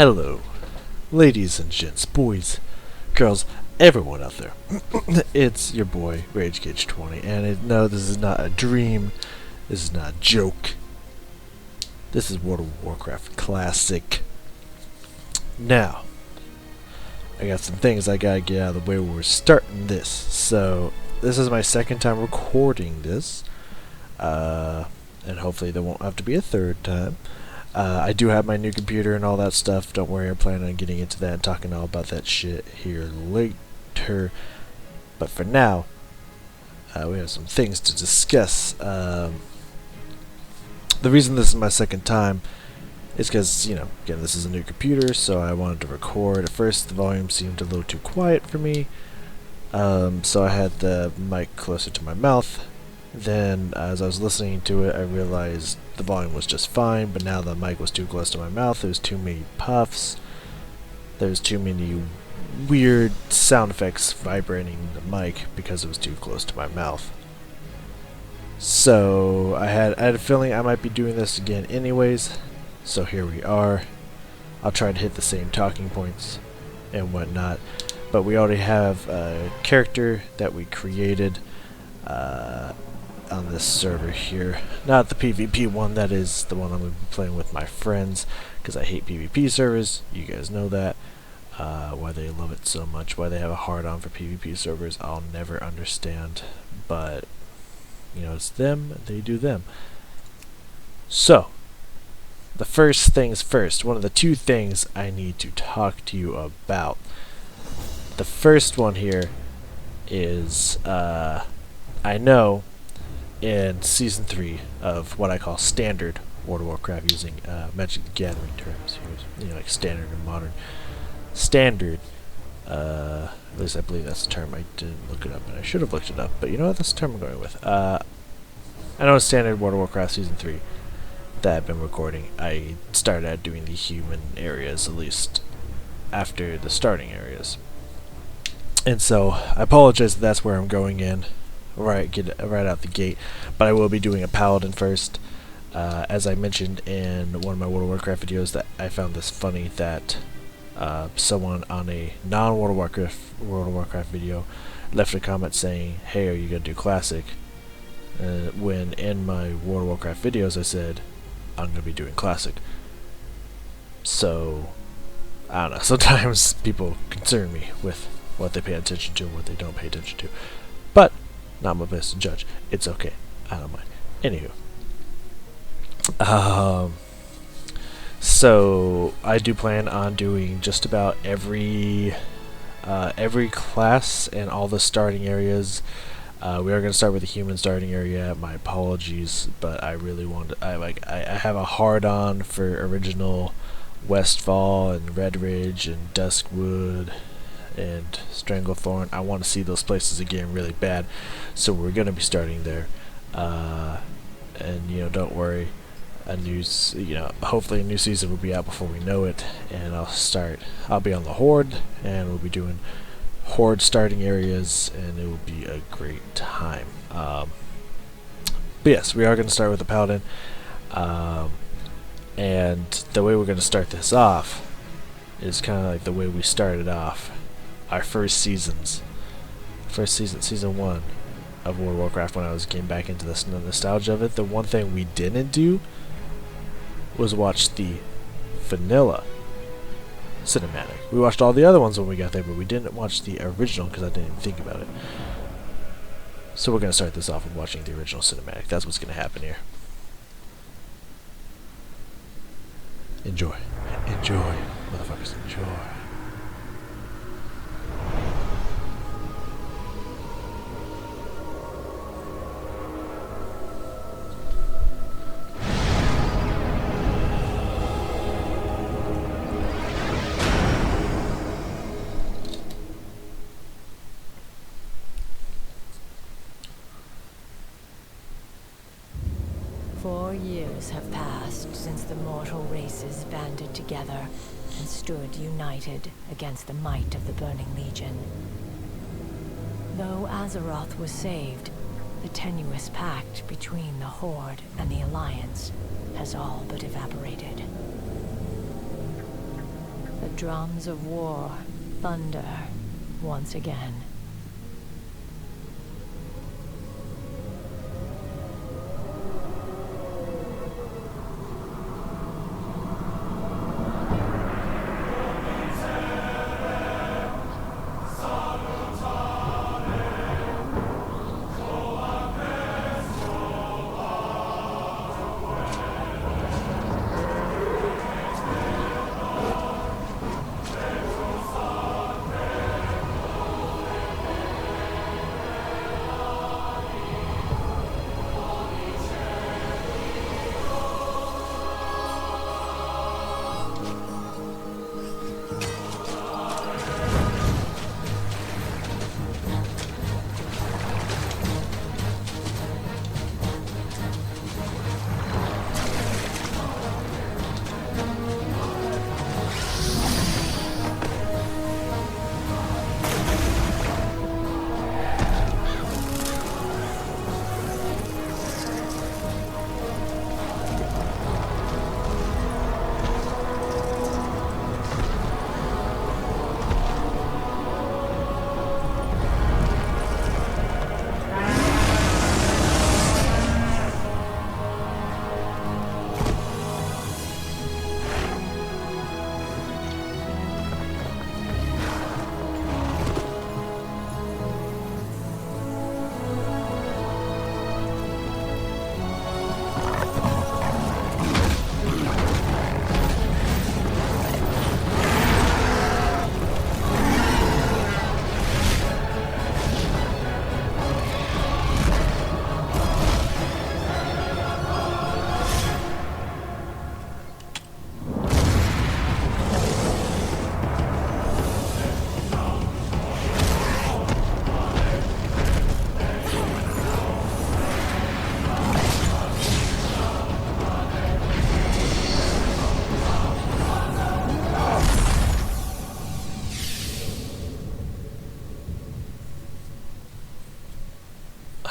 Hello, ladies and gents, boys, girls, everyone out there. It's your boy, RageCage20, and no, this is not a dream, this is not a joke. This is World of Warcraft Classic. Now, I got some things I gotta get out of the way when we're starting this. So, this is my second time recording this, and hopefully there won't have to be a third time. I do have my new computer and all that stuff. Don't worry, I'm planning on getting into that and talking all about that shit here later. But for now, we have some things to discuss. The reason this is my second time is because, again, this is a new computer, so I wanted to record. At first, the volume seemed a little too quiet for me, so I had the mic closer to my mouth. Then, as I was listening to it, I realized the volume was just fine, but now the mic was too close to my mouth. There was too many puffs. There was too many weird sound effects vibrating the mic because it was too close to my mouth. So, I had a feeling I might be doing this again anyways, so here we are. I'll try to hit the same talking points and whatnot, but we already have a character that we created on this server here. Not the PvP one, that is the one I'm going to be playing with my friends, because I hate PvP servers. You guys know that. Why they love it so much, why they have a hard-on for PvP servers, I'll never understand. But, it's them, they do them. So, the first things first, one of the two things I need to talk to you about. The first one here is, I know in Season 3 of what I call standard World of Warcraft, using Magic the Gathering terms here, like standard and modern. Standard, at least I believe that's the term. I didn't look it up, and I should have looked it up, but you know what, that's the term I'm going with. I know in standard World of Warcraft Season 3 that I've been recording, I started out doing the human areas, at least after the starting areas. And so, I apologize if that's where I'm going in. Get right out the gate, but I will be doing a paladin first. As I mentioned in one of my World of Warcraft videos, that I found this funny that someone on a non-World of Warcraft video left a comment saying, "Hey, are you gonna do classic?" When in my World of Warcraft videos I said I'm gonna be doing classic. So I don't know. Sometimes people concern me with what they pay attention to and what they don't pay attention to, but not my best to judge. It's okay. I don't mind. Anywho. So I do plan on doing just about every class and all the starting areas. We are going to start with the human starting area. My apologies, but I really want to. I have a hard-on for original Westfall and Red Ridge and Duskwood and Stranglethorn. I want to see those places again really bad, so we're going to be starting there. And don't worry, hopefully a new season will be out before we know it, and I'll be on the Horde, and we'll be doing Horde starting areas, and it will be a great time. But yes, we are going to start with the Paladin, and the way we're going to start this off is kind of like the way we started off our first season, Season 1 of World of Warcraft, when I came back into the nostalgia of it. The one thing we didn't do was watch the vanilla cinematic. We watched all the other ones when we got there, but we didn't watch the original because I didn't even think about it. So we're going to start this off with watching the original cinematic. That's what's going to happen here. Enjoy. Enjoy. Motherfuckers, enjoy. Years have passed since the mortal races banded together and stood united against the might of the Burning Legion. Though Azeroth was saved, the tenuous pact between the Horde and the Alliance has all but evaporated. drums of war thunder once again.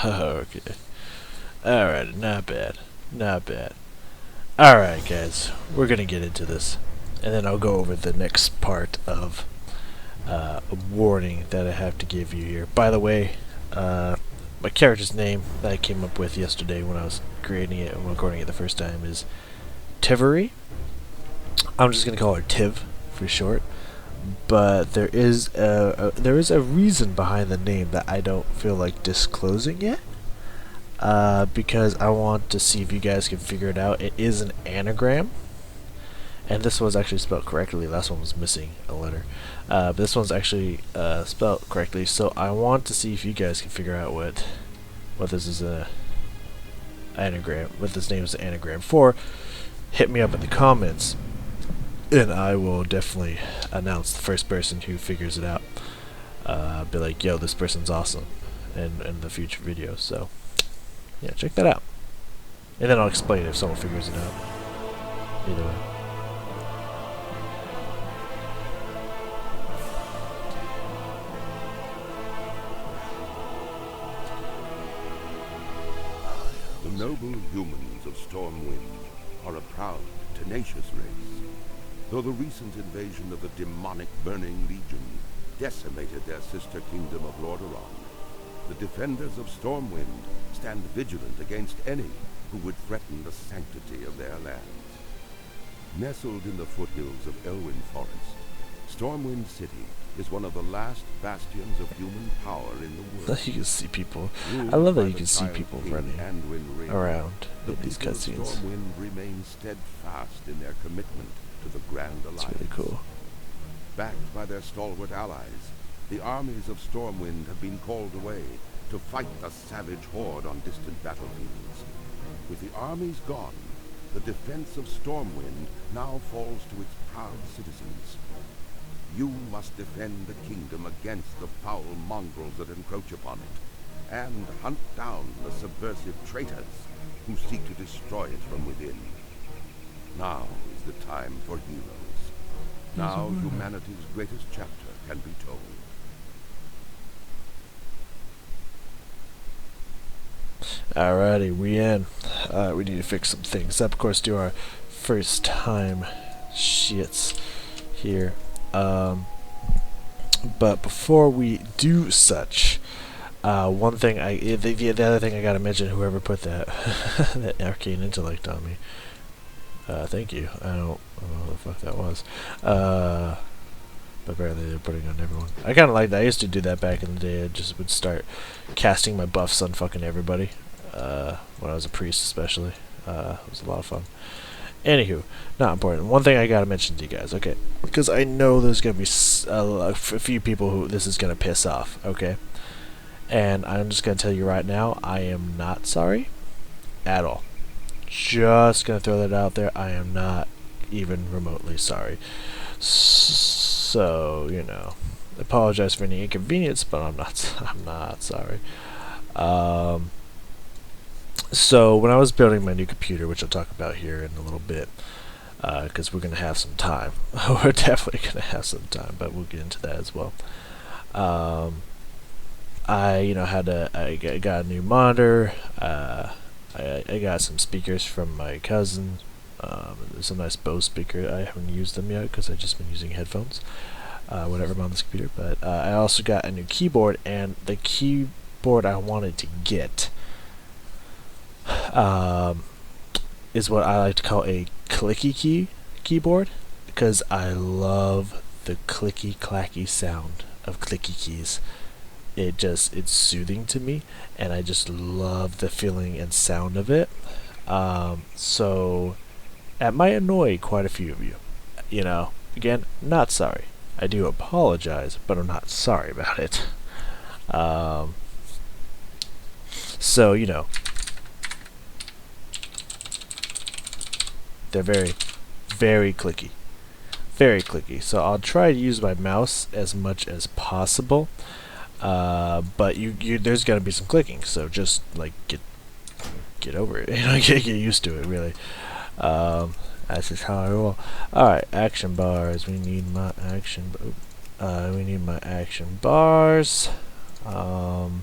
Okay. Alright, not bad. Not bad. Alright, guys. We're gonna get into this. And then I'll go over the next part of a warning that I have to give you here. By the way, my character's name that I came up with yesterday when I was creating it and recording it the first time is Tivery. I'm just gonna call her Tiv for short. But there is a reason behind the name that I don't feel like disclosing yet. Because I want to see if you guys can figure it out. It is an anagram, and this one's actually spelled correctly. Last one was missing a letter. But this one's actually spelled correctly. So I want to see if you guys can figure out what this is a anagram. What this name is an anagram for. Hit me up in the comments, and I will definitely announce the first person who figures it out. Be like, yo, this person's awesome, in the future videos. So yeah, check that out. And then I'll explain if someone figures it out. Either way. The noble humans of Stormwind are a proud, tenacious race. Though the recent invasion of the demonic Burning Legion decimated their sister kingdom of Lordaeron, the defenders of Stormwind stand vigilant against any who would threaten the sanctity of their lands. Nestled in the foothills of Elwyn Forest, Stormwind City is one of the last bastions of human power in the world. You can see people. I love that you can see people running around in these cutscenes. Stormwind remain steadfast in their commitment to the Grand Alliance. It's really cool. Backed by their stalwart allies, the armies of Stormwind have been called away to fight the savage horde on distant battlefields. With the armies gone, the defense of Stormwind now falls to its proud citizens. You must defend the kingdom against the foul mongrels that encroach upon it, and hunt down the subversive traitors who seek to destroy it from within. Now is the time for heroes. Now humanity's greatest chapter can be told. Alrighty, we in. We need to fix some things up. Of course, do our first time shits here. But before we do such, one thing the other thing I gotta mention, whoever put that that arcane intellect on me, thank you. I don't know what the fuck that was. But apparently they're putting on everyone. I kind of like that. I used to do that back in the day. I just would start casting my buffs on fucking everybody. When I was a priest, especially. It was a lot of fun. Anywho, not important. One thing I gotta mention to you guys, okay? Because I know there's gonna be a few people who this is gonna piss off, okay? And I'm just gonna tell you right now, I am not sorry at all. Just gonna throw that out there. I am not even remotely sorry. So, you know, apologize for any inconvenience, but I'm not sorry. So when I was building my new computer, which I'll talk about here in a little bit, because we're gonna have some time. We're definitely gonna have some time, but we'll get into that as well. I got a new monitor. I got some speakers from my cousin. There's a nice Bose speaker. I haven't used them yet because I've just been using headphones, whenever I'm on this computer. But I also got a new keyboard, and the keyboard I wanted to get is what I like to call a clicky keyboard, because I love the clicky clacky sound of clicky keys. It's soothing to me, and I just love the feeling and sound of it. So that might annoy quite a few of you. You know, again, not sorry. I do apologize, but I'm not sorry about it. So, you know, they're very, very clicky. Very clicky. So I'll try to use my mouse as much as possible. But there's gonna be some clicking, so just like get over it. You know, get used to it. Really. That's just how I roll. All right, action bars. We need my action. We need my action bars. I'm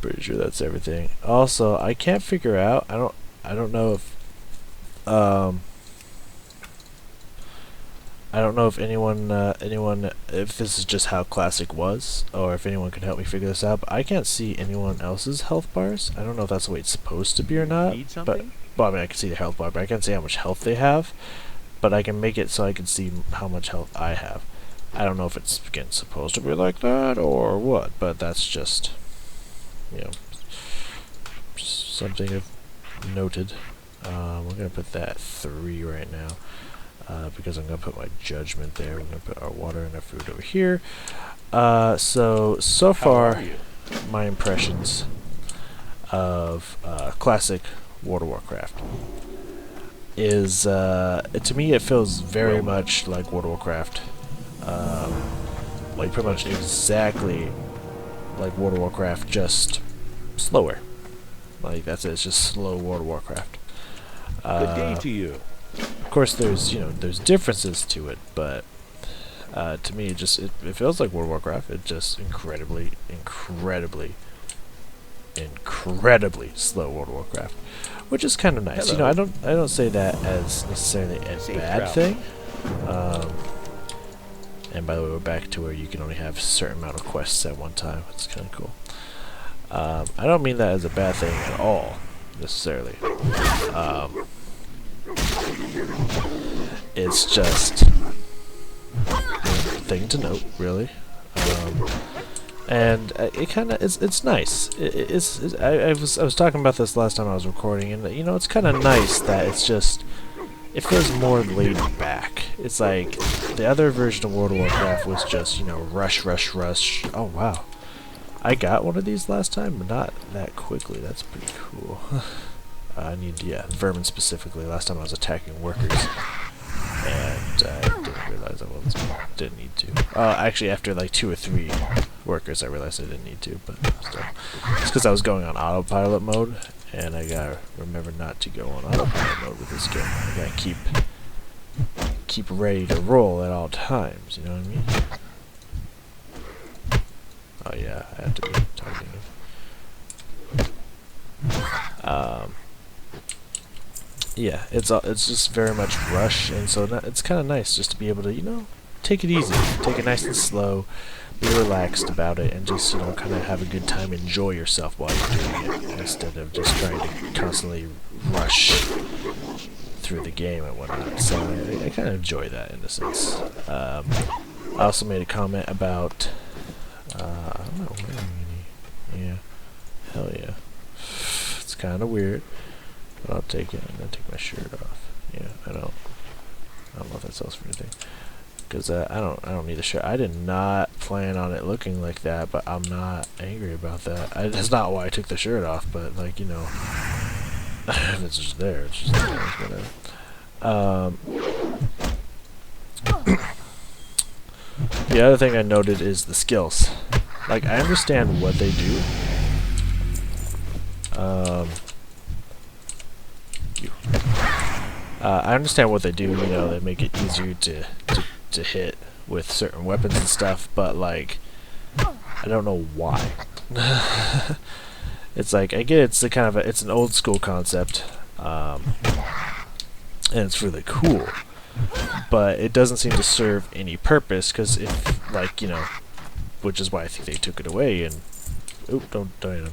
pretty sure that's everything. Also, I can't figure out. I don't know if I don't know if anyone if this is just how classic was, or if anyone can help me figure this out. But I can't see anyone else's health bars. I don't know if that's the way it's supposed to be or not. Need But something? well, I mean, I can see the health bar, but I can't see how much health they have. But I can make it so I can see how much health I have. I don't know if it's again supposed to be like that or what, but that's just, you know, something I've noted. We're gonna put that at 3 right now. Because I'm going to put my judgment there. We're going to put our water and our food over here. So How far, are you? my impressions of classic World of Warcraft is, to me, it feels very much like World of Warcraft. Like pretty much exactly like World of Warcraft, just slower. Like that's it. It's just slow World of Warcraft. Good day to you. Of course, there's differences to it, but to me, it feels like World of Warcraft. It's just incredibly slow World of Warcraft, which is kind of nice. Hello. You know, I don't say that as necessarily a Safe bad travel. thing. And by the way, we're back to where you can only have a certain amount of quests at one time. It's kind of cool. I don't mean that as a bad thing at all, necessarily. It's just a thing to note, really. And it kind of it's nice. I was talking about this last time I was recording, and you know, it's kind of nice that it feels more laid back. It's like the other version of World of Warcraft was just, you know, rush. Oh wow, I got one of these last time, but not that quickly. That's pretty cool. I need, vermin specifically. Last time I was attacking workers, and I didn't realize didn't need to. Actually, after like 2 or 3 workers, I realized I didn't need to, but still. It's because I was going on autopilot mode, and I gotta remember not to go on autopilot mode with this game. I gotta keep ready to roll at all times, you know what I mean? Oh yeah, I have to be targeting him. Yeah, it's just very much rush, and so it's kind of nice just to be able to, you know, take it easy, take it nice and slow, be relaxed about it, and just, you know, kind of have a good time, enjoy yourself while you're doing it, instead of just trying to constantly rush through the game and whatnot. So I kind of enjoy that in a sense. I also made a comment about, I don't know, yeah, hell yeah. It's kind of weird, but I'll take it. I'm gonna take my shirt off. Yeah, I don't know if that sells for anything, because I don't need the shirt. I did not plan on it looking like that, but I'm not angry about that. That's not why I took the shirt off, but like, you know, if it's just there, it's just there. Whatever. The other thing I noted is the skills. Like, I understand what they do. I understand what they do. You know, they make it easier to hit with certain weapons and stuff, but like, I don't know why. It's like, I get it's the kind of it's an old school concept, and it's really cool, but it doesn't seem to serve any purpose, because if, like, you know, which is why I think they took it away and don't hit him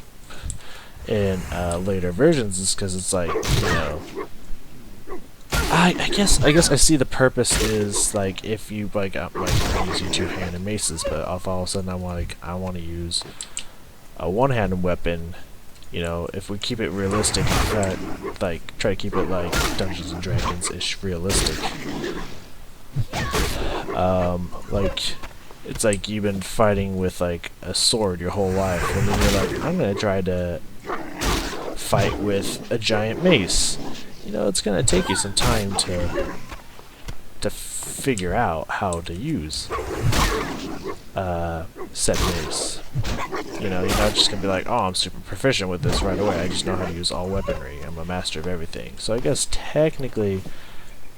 in later versions, is because it's like, you know, I guess I see the purpose is like, if you like I'm using two-handed maces, but if all of a sudden I want to use a one-handed weapon, you know, if we keep it realistic, try to keep it like Dungeons and Dragons-ish realistic. Like, it's like you've been fighting with like a sword your whole life, and then you're like, I'm gonna try to fight with a giant mace. You know, it's gonna take you some time to figure out how to use said mace. You know, you're not just gonna be like, oh, I'm super proficient with this right away. I just know how to use all weaponry. I'm a master of everything. So I guess technically,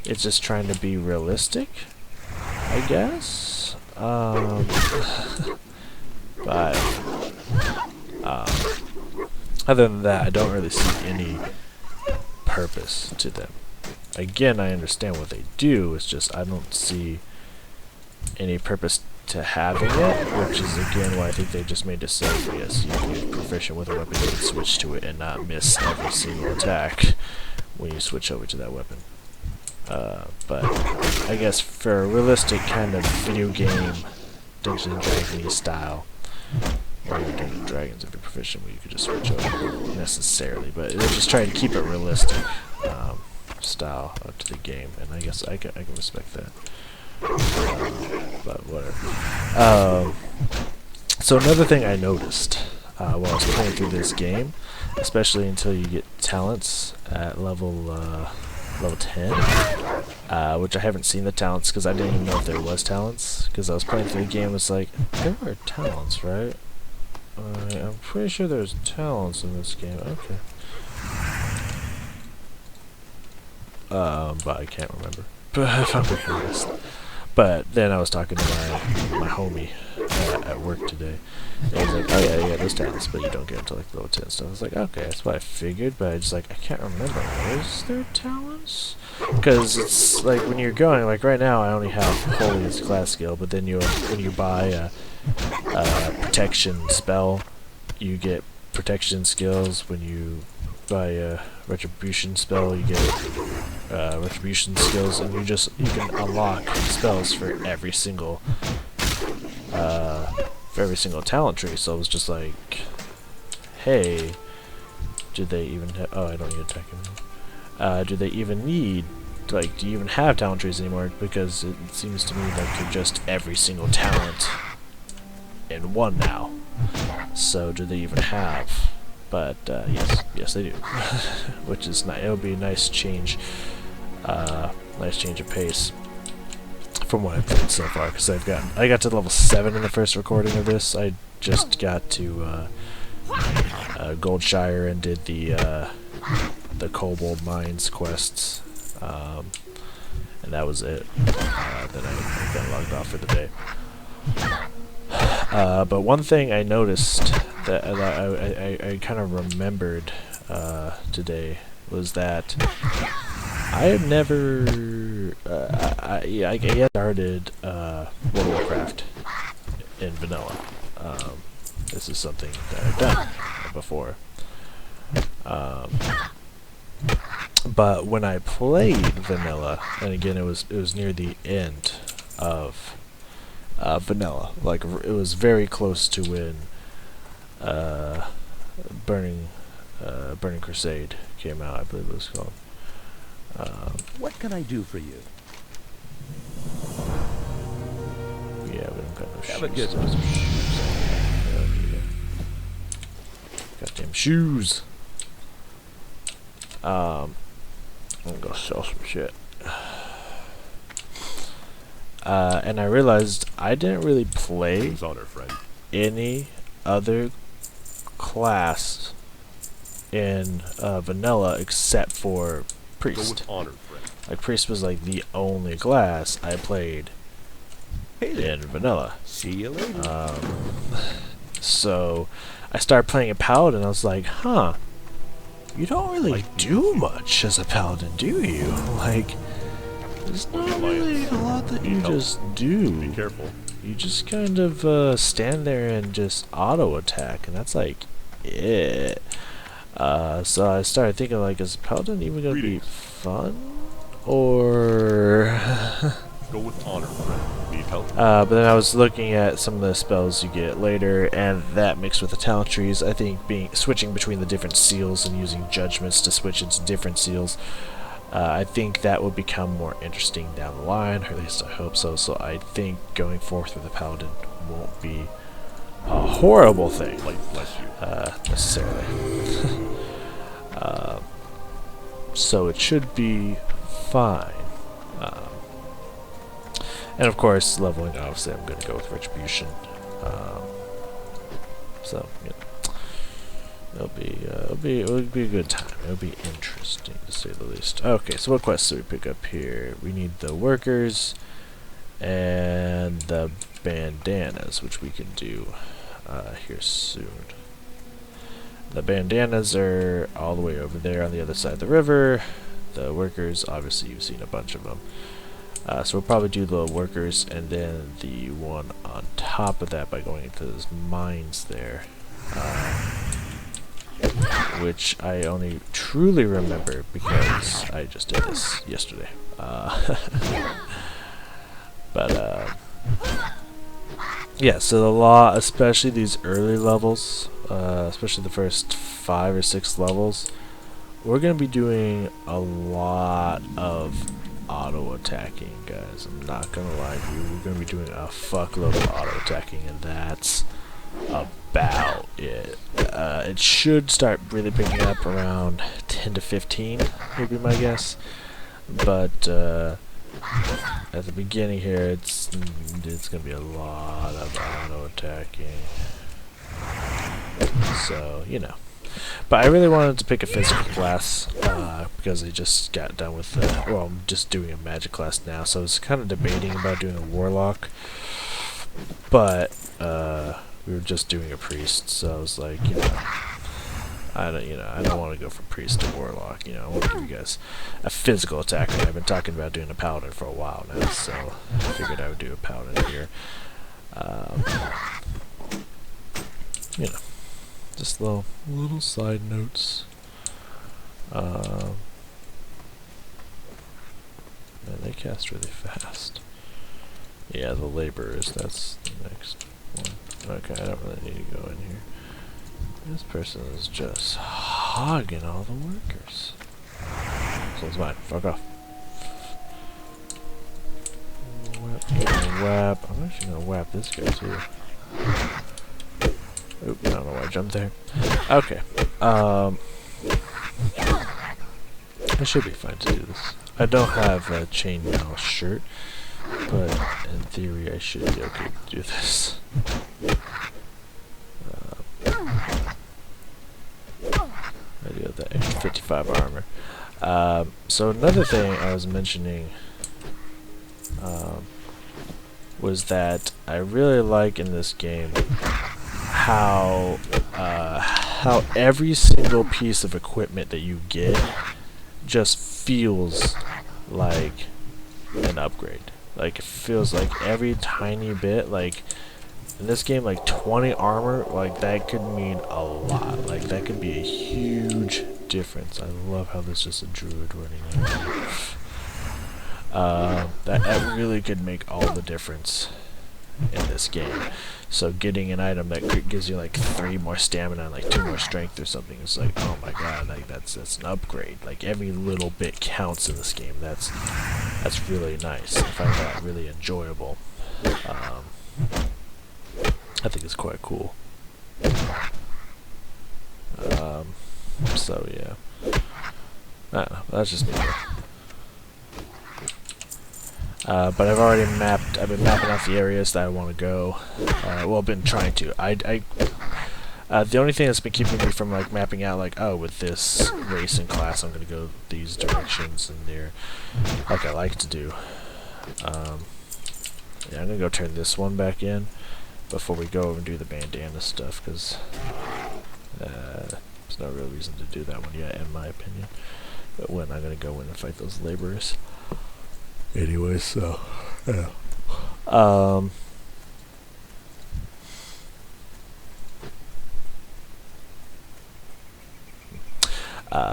it's just trying to be realistic, I guess. But other than that, I don't really see any purpose to them. Again, I understand what they do, it's just I don't see any purpose to having it, which is again why I think they just made it so, yes, you can be proficient with a weapon, you can switch to it and not miss every single attack when you switch over to that weapon. But I guess for a realistic kind of video game, Dungeons and Dragons style, or Dungeons and Dragons, if you're proficient, you could just switch over necessarily, but they're just trying to keep it realistic style to the game, and I guess I can respect that. But whatever. So another thing I noticed while I was playing through this game, especially until you get talents at level 10, which I haven't seen the talents because I didn't even know if there was talents, because I was playing through the game, it's like, there are talents, right? I'm pretty sure there's talents in this game. Okay. But I can't remember. If I'm being honest. But then I was talking to my homie at work today, and he's like, oh yeah, there's talents, but you don't get until like level 10 stuff. I was like, okay, that's what I figured, but I just like, I can't remember. Is there talents? Because it's like, when you're going, like right now I only have Holy as a class skill, but then when you buy a protection spell, you get protection skills. When you buy a retribution spell, you get retribution skills, and you can unlock spells for every single talent tree. So it was just like, hey, did they even have, oh, I don't need to attack him. Do they even need, like, do you even have talent trees anymore? Because it seems to me like you're just every single talent in one now. So do they even have? But yes they do. Which is nice. It'll be a nice change of pace from what I've played so far, because I got to level 7 in the first recording of this. I just got to Goldshire and did the Kobold Mines quests, and that was it. Then I got logged off for the day. But one thing I noticed that I kind of remembered today was that I have never. I started World of Warcraft in vanilla. This is something that I've done before. But when I played vanilla, and again it was near the end of vanilla, like it was very close to when Burning Crusade came out, I believe it was called. What can I do for you? Yeah, we don't got no shoes. Have a good Those one. are shoes. Goddamn shoes. I'm gonna go sell some shit. And I realized I didn't really play King's honor, friend. any other class in vanilla except for Go priest. with honor, friend. Like priest was like the only class I played Hey there. in vanilla. See you later. So I started playing a paladin. I was like, huh, you don't really do much as a paladin, do you? Like, there's not really a lot that you just Be do. careful. You just kind of stand there and just auto attack, and that's like it. So I started thinking, like, is paladin even gonna be Greetings. fun, or? Go with honor, friend. Need help? But then I was looking at some of the spells you get later, and that mixed with the talent trees, I think switching between the different seals and using judgments to switch into different seals, I think that will become more interesting down the line, or at least I hope so. So I think going forth with the paladin won't be a horrible thing, Light bless you. necessarily. So it should be fine. And of course, leveling, obviously, I'm going to go with Retribution. So, you know, it'll be a good time. It'll be interesting, to say the least. Okay, so what quests do we pick up here? We need the workers and the bandanas, which we can do here soon. The bandanas are all the way over there on the other side of the river. The workers, obviously, you've seen a bunch of them. So we'll probably do the workers and then the one on top of that by going into those mines there. Which I only truly remember because I just did this yesterday. Yeah, so the law, especially these early levels, especially the first 5 or 6 levels, we're going to be doing a lot of auto attacking, guys. I'm not gonna lie to you. We're gonna be doing a fuckload of auto attacking, and that's about it. It should start really picking up around 10 to 15, would be my guess. But at the beginning here, it's gonna be a lot of auto attacking. So, you know. But I really wanted to pick a physical class because I just got done with well, I'm just doing a magic class now, so I was kind of debating about doing a warlock, but we were just doing a priest, so I was like, I don't want to go from priest to warlock. I want to give you guys a physical attacker. I've been talking about doing a paladin for a while now, so I figured I would do a paladin here. Just little side notes. Man, they cast really fast. Yeah, the laborers, that's the next one. Okay, I don't really need to go in here. This person is just hogging all the workers. This one's mine. Fuck off. Whap. I'm actually gonna whap this guy too. Oop, I don't know why I jumped there. Okay. I should be fine to do this. I don't have a chainmail shirt, but in theory I should be okay to do this. I do have that extra 55 armor. So another thing I was mentioning was that I really like in this game how every single piece of equipment that you get just feels like an upgrade. Like, it feels like every tiny bit, like, in this game, like, 20 armor, like, that could mean a lot. Like, that could be a huge difference. I love how there's just a druid running around. That really could make all the difference in this game. So getting an item that gives you like 3 more stamina and like 2 more strength or something is like, oh my god, like that's an upgrade. Like every little bit counts in this game. That's really nice. I find that really enjoyable. I think it's quite cool. So yeah, I don't know. That's just me. But I've already mapped. I've been mapping out the areas that I want to go. Well, I've been trying to. The only thing that's been keeping me from like mapping out, like, oh, with this race and class, I'm gonna go these directions and there, like I like to do. Yeah, I'm gonna go turn this one back in before we go over and do the bandana stuff, because there's no real reason to do that one yet, in my opinion. But when I'm gonna go in and fight those laborers. Anyway, so yeah.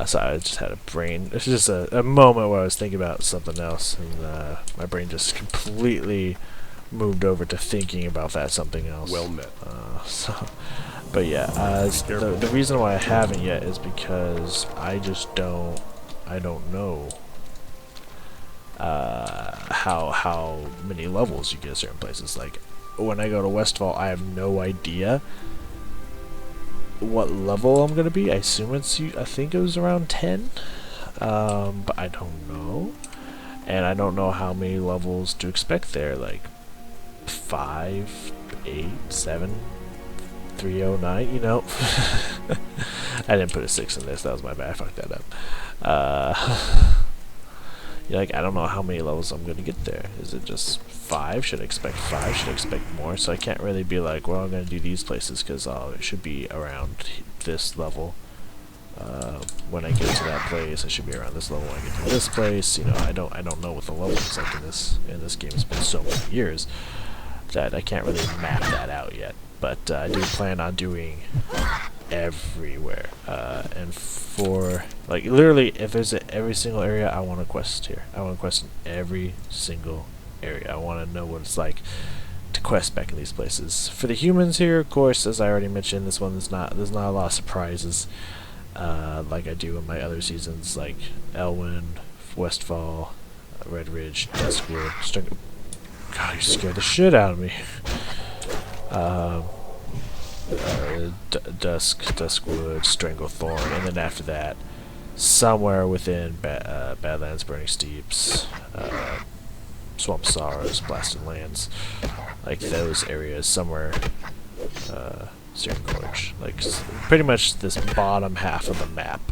So I just had a brain. It's just a moment where I was thinking about something else, and my brain just completely moved over to thinking about that something else. Well met. But yeah, the reason why I haven't yet is because I don't know how many levels you get at certain places. Like when I go to Westfall, I have no idea what level I'm gonna be. I assume I think it was around 10, but I don't know, and I don't know how many levels to expect there. Like 5, 8, 7, 309. You know, I didn't put a 6 in this. That was my bad. I fucked that up. Yeah, like, I don't know how many levels I'm gonna get there. Is it just 5? Should I expect 5? Should I expect more? So I can't really be like, well, I'm gonna do these places because it should be around this level. When I get to that place, I should be around this level. When I get to this place, you know, I don't know what the level is like in this game. It's been so many years that I can't really map that out yet. But I do plan on doing everywhere, and for like literally, if there's every single area, I want to quest here. I want to quest in every single area. I want to know what it's like to quest back in these places. For the humans here, of course, as I already mentioned, this one there's not a lot of surprises, like I do in my other seasons, like Elwyn, Westfall, Red Ridge, Duskwood, God, you scared the shit out of me. Duskwood, Stranglethorn, and then after that, somewhere within Badlands, Burning Steeps, Swamp Sorrows, Blasted Lands, like those areas, somewhere, Searing Gorge, like pretty much this bottom half of the map,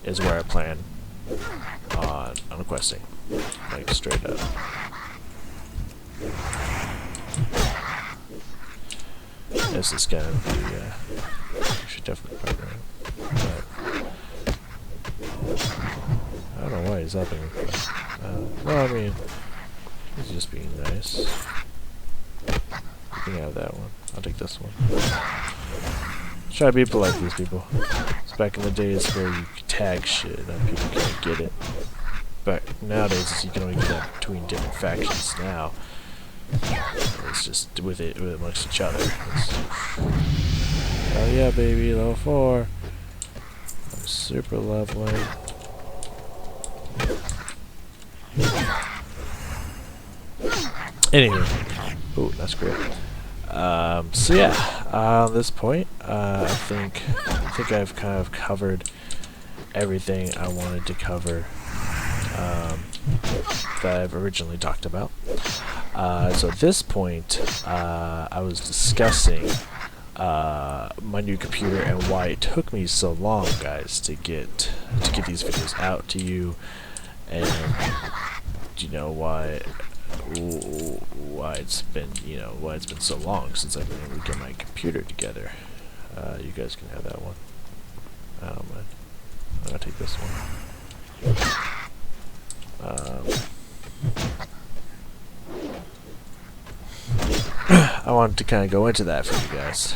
is where I plan on questing, like straight up. This is gonna be, we should definitely partner him. But I don't know why he's helping me. Well, I mean, he's just being nice. You can have that one. I'll take this one. Try to be polite to these people. It's back in the days where you could tag shit and people can't get it. But nowadays, you can only do that between different factions now. It's just with it amongst each other. Oh yeah, baby, level 4. I'm super lovely. Anyway, ooh, that's great. So yeah, at this point, I think I've kind of covered everything I wanted to cover. That I've originally talked about. So at this point, I was discussing my new computer and why it took me so long, guys, to get these videos out to you, and you know why it's been so long since I've been able to get my computer together. You guys can have that one. I don't mind. I'm gonna take this one. I wanted to kind of go into that for you guys.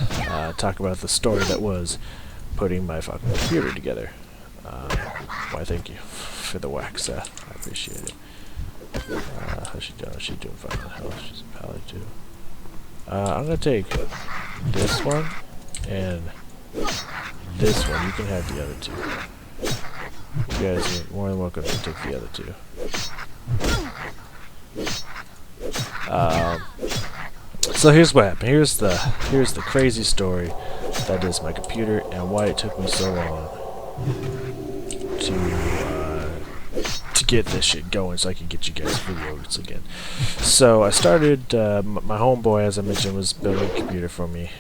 Talk about the story that was putting my fucking computer together. Why, thank you for the wax, Seth. I appreciate it. How's she doing? She's doing fine. Hell, she's a pally too. I'm gonna take this one and this one. You can have the other two. You guys are more than welcome to take the other two. So here's what happened. Here's the crazy story that is my computer and why it took me so long to get this shit going so I can get you guys videos again. So I started, my homeboy, as I mentioned, was building a computer for me.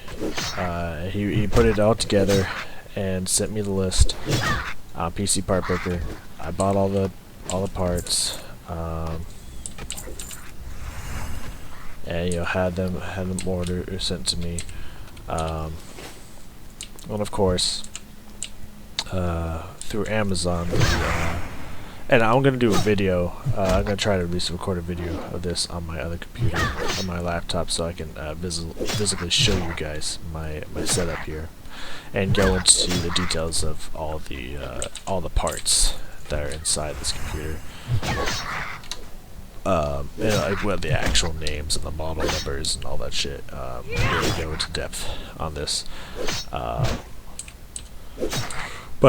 He put it all together and sent me the list on PC Part Picker. I bought all the parts, and had them ordered or sent to me. And of course, through Amazon. And I'm gonna do a video. I'm gonna try to at least record a video of this on my other computer, on my laptop, so I can visibly show you guys my setup here, and go into the details of all the parts that are inside this computer. Like what the actual names and the model numbers and all that shit. Really go into depth on this. But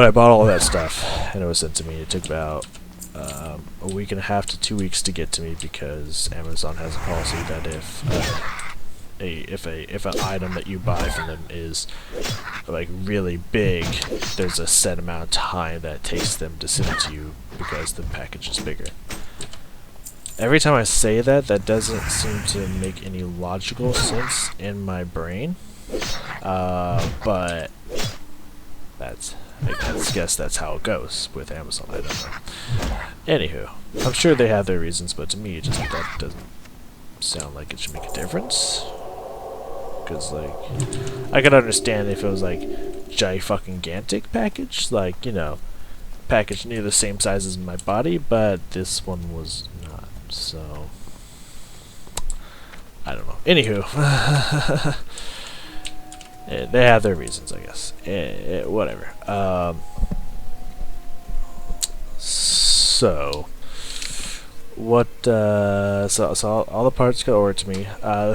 I bought all of that stuff, and it was sent to me. It took about a week and a half to 2 weeks to get to me, because Amazon has a policy that if an item that you buy from them is like really big, there's a set amount of time that it takes them to send it to you because the package is bigger. Every time I say that, that doesn't seem to make any logical sense in my brain, but I guess that's how it goes with Amazon. I don't know. Anywho, I'm sure they have their reasons, but to me, it just that doesn't sound like it should make a difference. Because, like, I could understand if it was like gigantic package, like, package near the same size as my body, but this one was not. So I don't know. Anywho. They have their reasons, I guess. Whatever. So what? So all the parts got ordered to me. The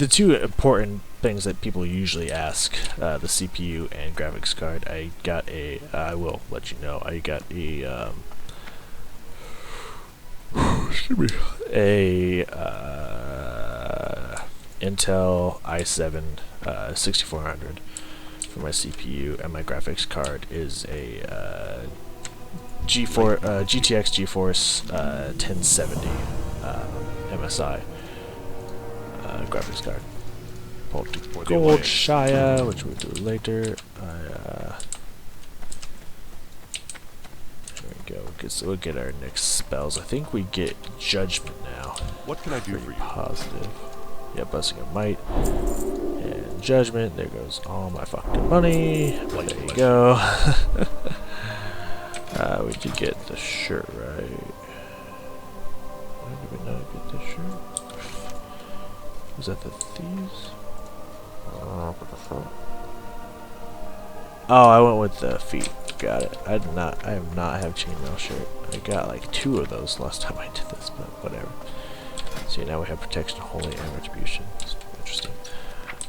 two important things that people usually ask, the CPU and graphics card. I got a. I will let you know. I got a. Excuse me. Intel i7 6400 for my CPU, and my graphics card is a GTX GeForce 1070 MSI graphics card. Gold Shia, which we'll do later. There we go. So we'll get our next spells. I think we get Judgment now. What can I do for you? Positive. Yeah, Blessing of Might and Judgment. There goes all my fucking money. There you go. We did get the shirt, right? Why did we not get the shirt? Was that the thieves? Oh, I went with the feet. Got it. I have not have chainmail shirt. I got like 2 of those last time I did this, but whatever. See, now we have protection, holy, and retribution. It's interesting.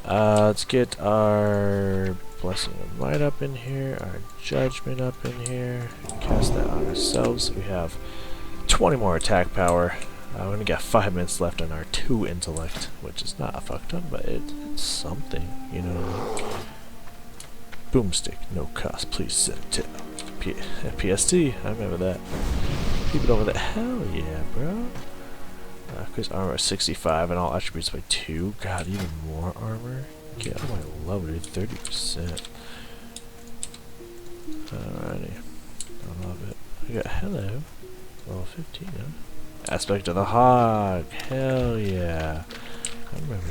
Let's get our Blessing of Might up in here, our Judgment up in here, cast that on ourselves. We have 20 more attack power. We only got 5 minutes left on our 2 intellect, which is not a fuck ton, but it's something, you know. Boomstick, no cost, please send to PST. I remember that. Keep it over there. Hell yeah, bro. Increase armor 65 and all attributes by 2. God, even more armor. Get on my level, 30%. Alrighty. I love it. We got hello. Level 15, huh? Aspect of the Hog. Hell yeah. I remember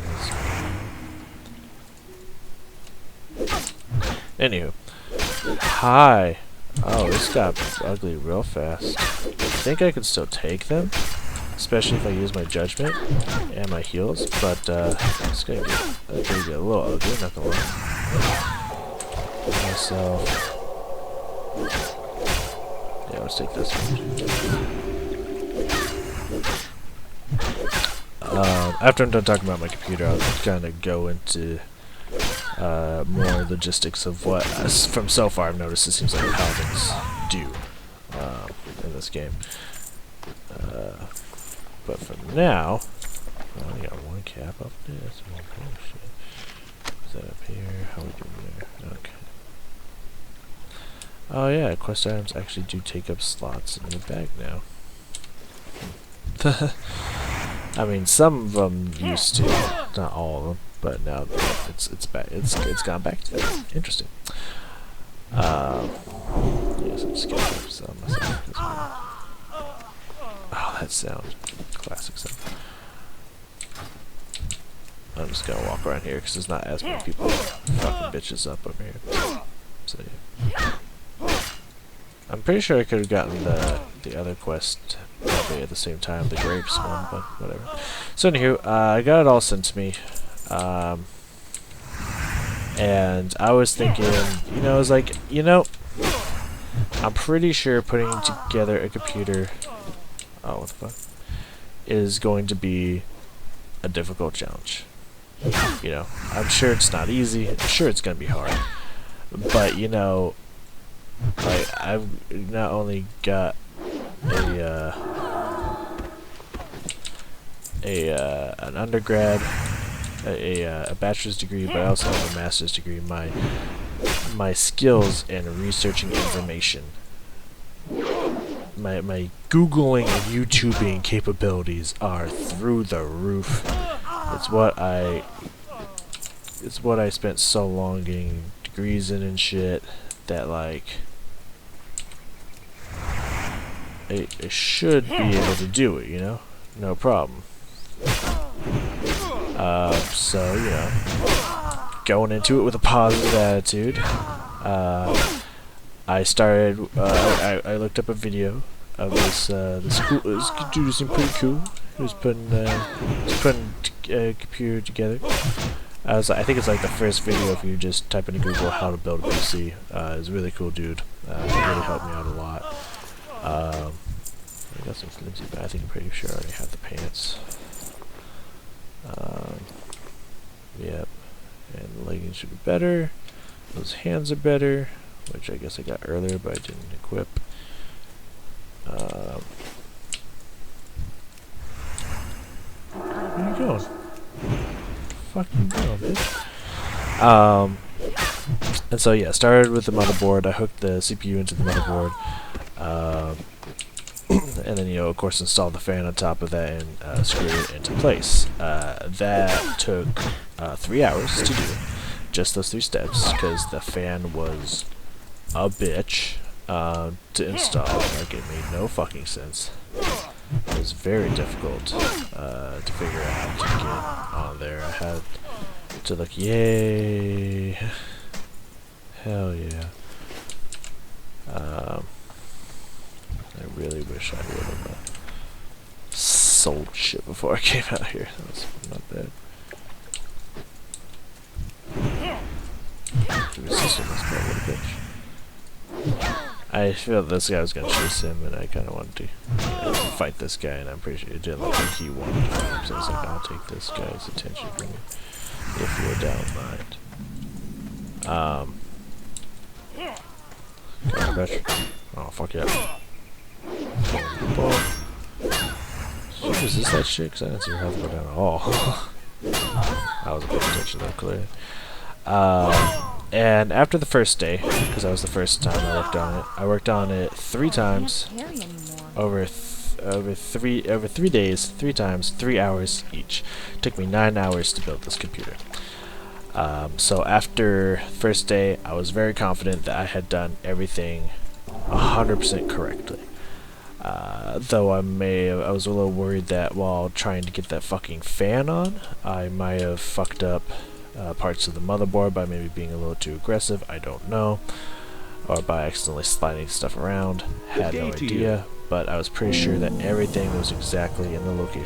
this. Anywho. Hi. Oh, this got ugly real fast. I think I could still take them, especially if I use my judgment and my heals, but it's gonna get a little ugly, not gonna lie. Myself. Yeah, let's take this one. After I'm done talking about my computer, I'll kind of go into more logistics of what, from so far I've noticed, it seems like paladins do in this game. But for now, I only got one cap up there. That's one shit. Is that up here? How are we doing there? Okay. Oh yeah, quest items actually do take up slots in the bag now. I mean, some of them used to, not all of them, but now it's back. It's gone back to that. Interesting. Yes, I'm just gonna sell myself. Oh, that sound, classic sound. I'm just gonna walk around here because there's not as many people fucking bitches up over here. So yeah. I'm pretty sure I could have gotten the other quest probably at the same time, the grapes one, but whatever. So anywho, I got it all sent to me, and I was thinking, you know, I was like, you know, I'm pretty sure putting together a computer, oh what the fuck, is going to be a difficult challenge. You know, I'm sure it's not easy, I'm sure it's gonna be hard, but you know, like, I've not only got an undergrad, a bachelor's degree, but I also have a master's degree. My skills in researching information, my Googling and YouTubing capabilities are through the roof. It's what I spent so long getting degrees in and shit that, like, I should be able to do it, you know? No problem. So, you know, going into it with a positive attitude, I started, I looked up a video of this dude who seemed pretty cool. He was putting a computer together. I think it's like the first video if you just type into Google how to build a PC. He's a really cool dude. He really helped me out a lot. I got some flimsy, but I think I'm pretty sure I already have the pants. Yep. And the leggings should be better. Those hands are better, which I guess I got earlier, but I didn't equip. Where you going? Fucking go, bitch. And so yeah, started with the motherboard. I hooked the CPU into the motherboard. And then, you know, of course, installed the fan on top of that and screwed it into place. That took 3 hours to do, just those 3 steps, because the fan was a bitch to install. Like, it made no fucking sense. It was very difficult to figure out how to get on there. I had to look, yay, hell yeah. I really wish I would have sold shit before I came out here. That was not bad. The resistance must be a little bitch. I felt this guy was gonna chase him, and I kind of wanted to, you know, fight this guy, and I'm pretty sure it didn't look like he wanted to fight him, so I was like, I'll take this guy's attention from you, if you don't mind. Come on, bitch. Oh, fuck yeah. Shit, is this that shit? Because I didn't see her health go down at all. I wasn't paying attention though, clearly. And after the first day, because that was the first time I worked on it 3 times over 3 days, 3 times, 3 hours each. It took me 9 hours to build this computer. So after first day, I was very confident that I had done everything 100% correctly. Though I was a little worried that while trying to get that fucking fan on, I might have fucked up parts of the motherboard by maybe being a little too aggressive. I don't know. or by accidentally sliding stuff around. Had no day to idea, but I was pretty sure that everything was exactly in the location.